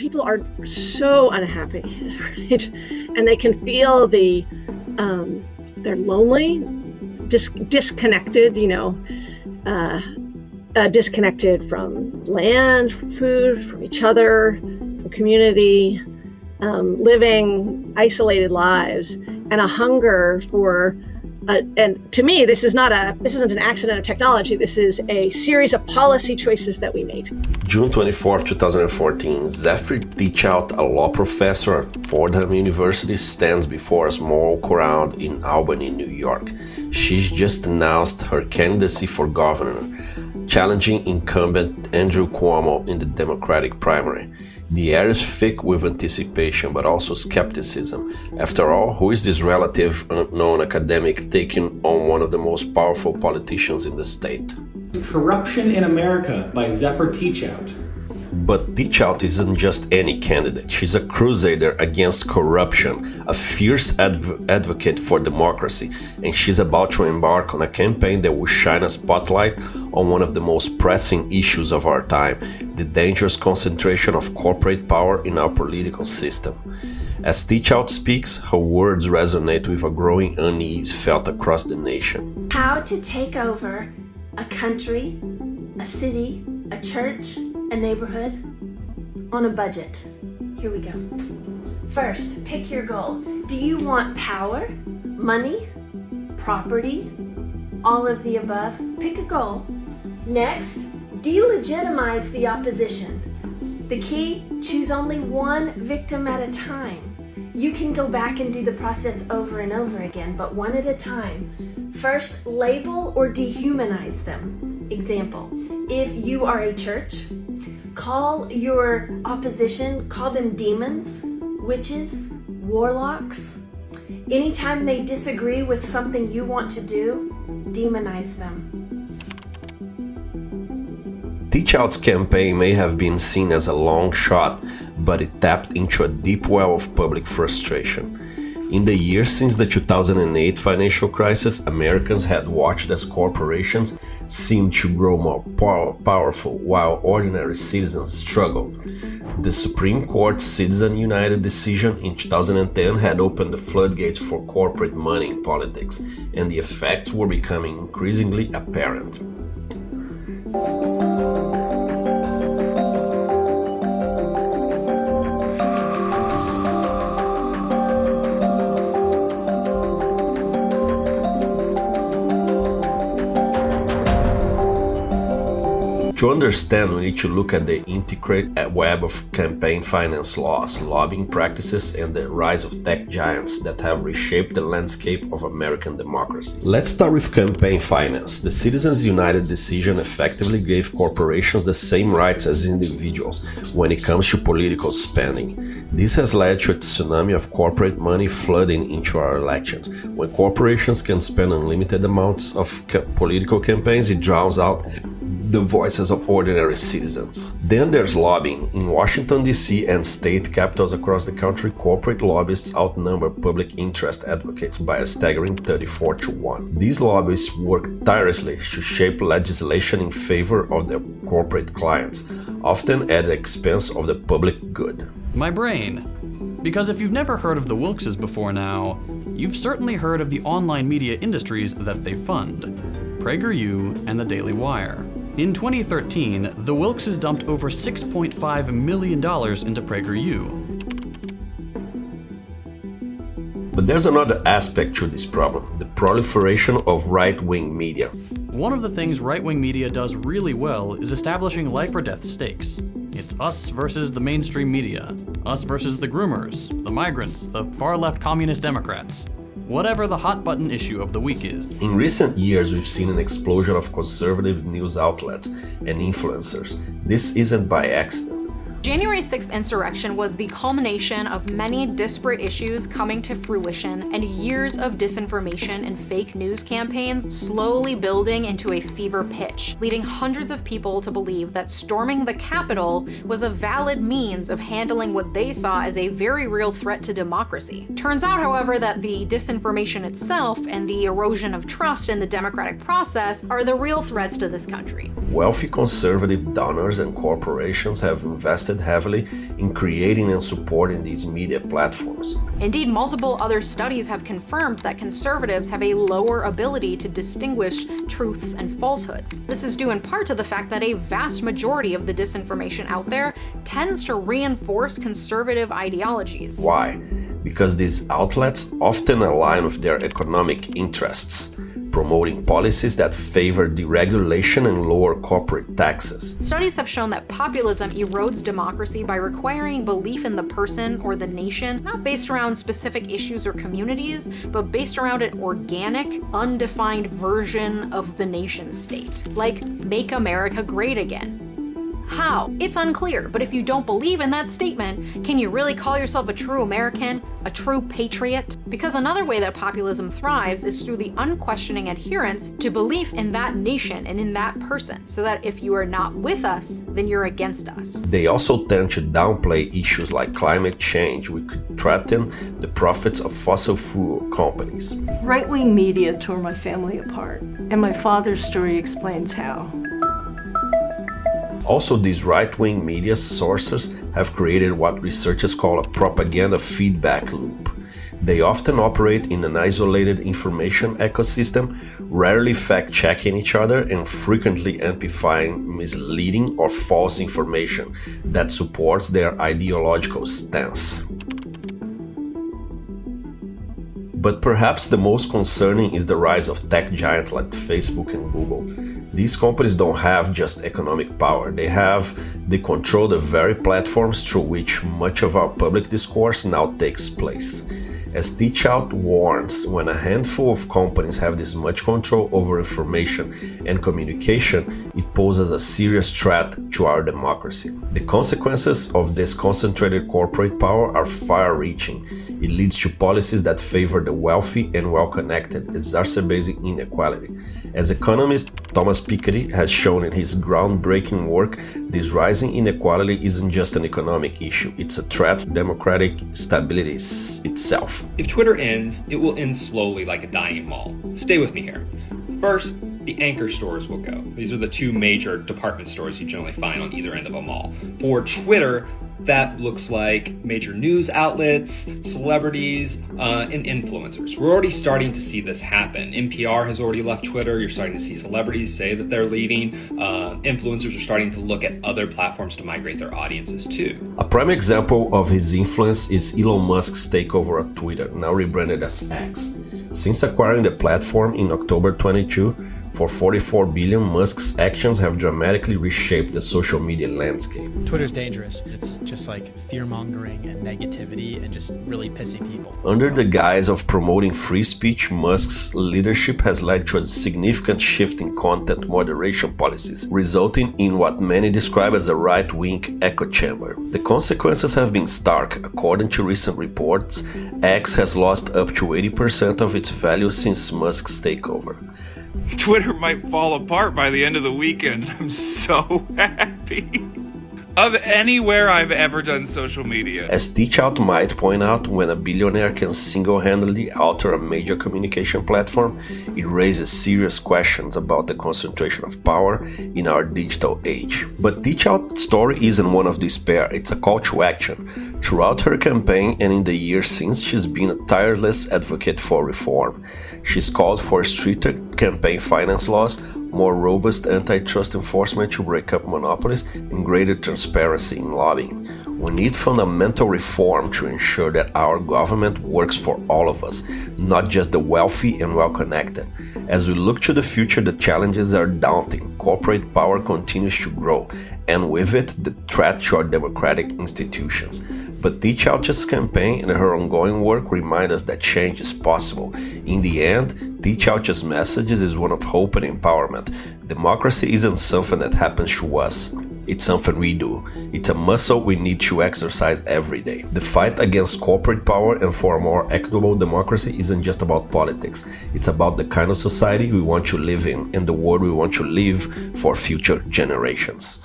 people are so unhappy, right? And they can feel they're lonely, disconnected, disconnected from land, from food, from each other, from community, living isolated lives, and a hunger for. And to me, this isn't an accident of technology. This is a series of policy choices that we made. June 24th, 2014, Zephyr Teachout, a law professor at Fordham University, stands before a small crowd in Albany, New York. She's just announced her candidacy for governor, challenging incumbent Andrew Cuomo in the Democratic primary. The air is thick with anticipation, but also skepticism. After all, who is this relative unknown academic taking on one of the most powerful politicians in the state? Corruption in America by Zephyr Teachout. But Teachout isn't just any candidate. She's a crusader against corruption, a fierce advocate for democracy, and she's about to embark on a campaign that will shine a spotlight on one of the most pressing issues of our time, the dangerous concentration of corporate power in our political system. As Teachout speaks, her words resonate with a growing unease felt across the nation. How to take over a country, a city, a church, a neighborhood on a budget. Here we go. First, pick your goal. Do you want power, money, property, all of the above? Pick a goal. Next, delegitimize the opposition. The key, choose only one victim at a time. You can go back and do the process over and over again, but one at a time. First, label or dehumanize them. Example, if you are a church, call your opposition, call them demons, witches, warlocks. Anytime they disagree with something you want to do, demonize them. Teachout's campaign may have been seen as a long shot, but it tapped into a deep well of public frustration. In the years since the 2008 financial crisis, Americans had watched as corporations seemed to grow more powerful while ordinary citizens struggled. The Supreme Court's Citizens United decision in 2010 had opened the floodgates for corporate money in politics, and the effects were becoming increasingly apparent. To understand, we need to look at the intricate web of campaign finance laws, lobbying practices, and the rise of tech giants that have reshaped the landscape of American democracy. Let's start with campaign finance. The Citizens United decision effectively gave corporations the same rights as individuals when it comes to political spending. This has led to a tsunami of corporate money flooding into our elections. When corporations can spend unlimited amounts of political campaigns, it drowns out the voices of ordinary citizens. Then there's lobbying. In Washington, D.C. and state capitals across the country, corporate lobbyists outnumber public interest advocates by a staggering 34-1. These lobbyists work tirelessly to shape legislation in favor of their corporate clients, often at the expense of the public good. My brain. Because if you've never heard of the Wilkses before now, you've certainly heard of the online media industries that they fund. PragerU and the Daily Wire. In 2013, the Wilkses dumped over $6.5 million into PragerU. But there's another aspect to this problem, the proliferation of right-wing media. One of the things right-wing media does really well is establishing life or death stakes. It's us versus the mainstream media, us versus the groomers, the migrants, the far-left communist Democrats. Whatever the hot-button issue of the week is. In recent years, we've seen an explosion of conservative news outlets and influencers. This isn't by accident. January 6th insurrection was the culmination of many disparate issues coming to fruition and years of disinformation and fake news campaigns slowly building into a fever pitch, leading hundreds of people to believe that storming the Capitol was a valid means of handling what they saw as a very real threat to democracy. Turns out, however, that the disinformation itself and the erosion of trust in the democratic process are the real threats to this country. Wealthy conservative donors and corporations have invested invested heavily in creating and supporting these media platforms. Indeed, multiple other studies have confirmed that conservatives have a lower ability to distinguish truths and falsehoods. This is due in part to the fact that a vast majority of the disinformation out there tends to reinforce conservative ideologies. Why? Because these outlets often align with their economic interests, promoting policies that favor deregulation and lower corporate taxes. Studies have shown that populism erodes democracy by requiring belief in the person or the nation, not based around specific issues or communities, but based around an organic, undefined version of the nation state. Like, make America great again. How? It's unclear, but if you don't believe in that statement, can you really call yourself a true American, a true patriot? Because another way that populism thrives is through the unquestioning adherence to belief in that nation and in that person, so that if you are not with us, then you're against us. They also tend to downplay issues like climate change, which could threaten the profits of fossil fuel companies. Rightwing Media tore my family apart, and my father's story explains how. Also, these right-wing media sources have created what researchers call a propaganda feedback loop. They often operate in an isolated information ecosystem, rarely fact-checking each other and frequently amplifying misleading or false information that supports their ideological stance. But perhaps the most concerning is the rise of tech giants like Facebook and Google. These companies don't have just economic power, they control the very platforms through which much of our public discourse now takes place. As Teachout warns, when a handful of companies have this much control over information and communication, it poses a serious threat to our democracy. The consequences of this concentrated corporate power are far-reaching. It leads to policies that favor the wealthy and well-connected, exacerbating inequality. As economist Thomas Piketty has shown in his groundbreaking work, this rising inequality isn't just an economic issue, it's a threat to democratic stability itself. If Twitter ends, it will end slowly like a dying mall. Stay with me here. First, the anchor stores will go. These are the two major department stores you generally find on either end of a mall. For Twitter, that looks like major news outlets, celebrities, and influencers. We're already starting to see this happen. NPR has already left Twitter. You're starting to see celebrities say that they're leaving. Influencers are starting to look at other platforms to migrate their audiences too. A prime example of his influence is Elon Musk's takeover of Twitter, now rebranded as X. Since acquiring the platform in October 22, for $44 billion, Musk's actions have dramatically reshaped the social media landscape. Twitter's dangerous. It's just like fear-mongering and negativity and just really pissing people. Under the guise of promoting free speech, Musk's leadership has led to a significant shift in content moderation policies, resulting in what many describe as a right-wing echo chamber. The consequences have been stark. According to recent reports, X has lost up to 80% of its value since Musk's takeover. Twitter might fall apart by the end of the weekend. I'm so happy. Of anywhere I've ever done social media. As Teachout might point out, when a billionaire can single-handedly alter a major communication platform, it raises serious questions about the concentration of power in our digital age. But Teachout's story isn't one of despair, it's a call to action. Throughout her campaign and in the years since, she's been a tireless advocate for reform. She's called for stricter campaign finance laws, more robust antitrust enforcement to break up monopolies, and greater transparency in lobbying. We need fundamental reform to ensure that our government works for all of us, not just the wealthy and well-connected. As we look to the future, the challenges are daunting. Corporate power continues to grow, and with it, the threat to our democratic institutions. But Teachout's campaign and her ongoing work remind us that change is possible. In the end, Teachout's message is one of hope and empowerment. Democracy isn't something that happens to us. It's something we do. It's a muscle we need to exercise every day. The fight against corporate power and for a more equitable democracy isn't just about politics. It's about the kind of society we want to live in and the world we want to live for future generations.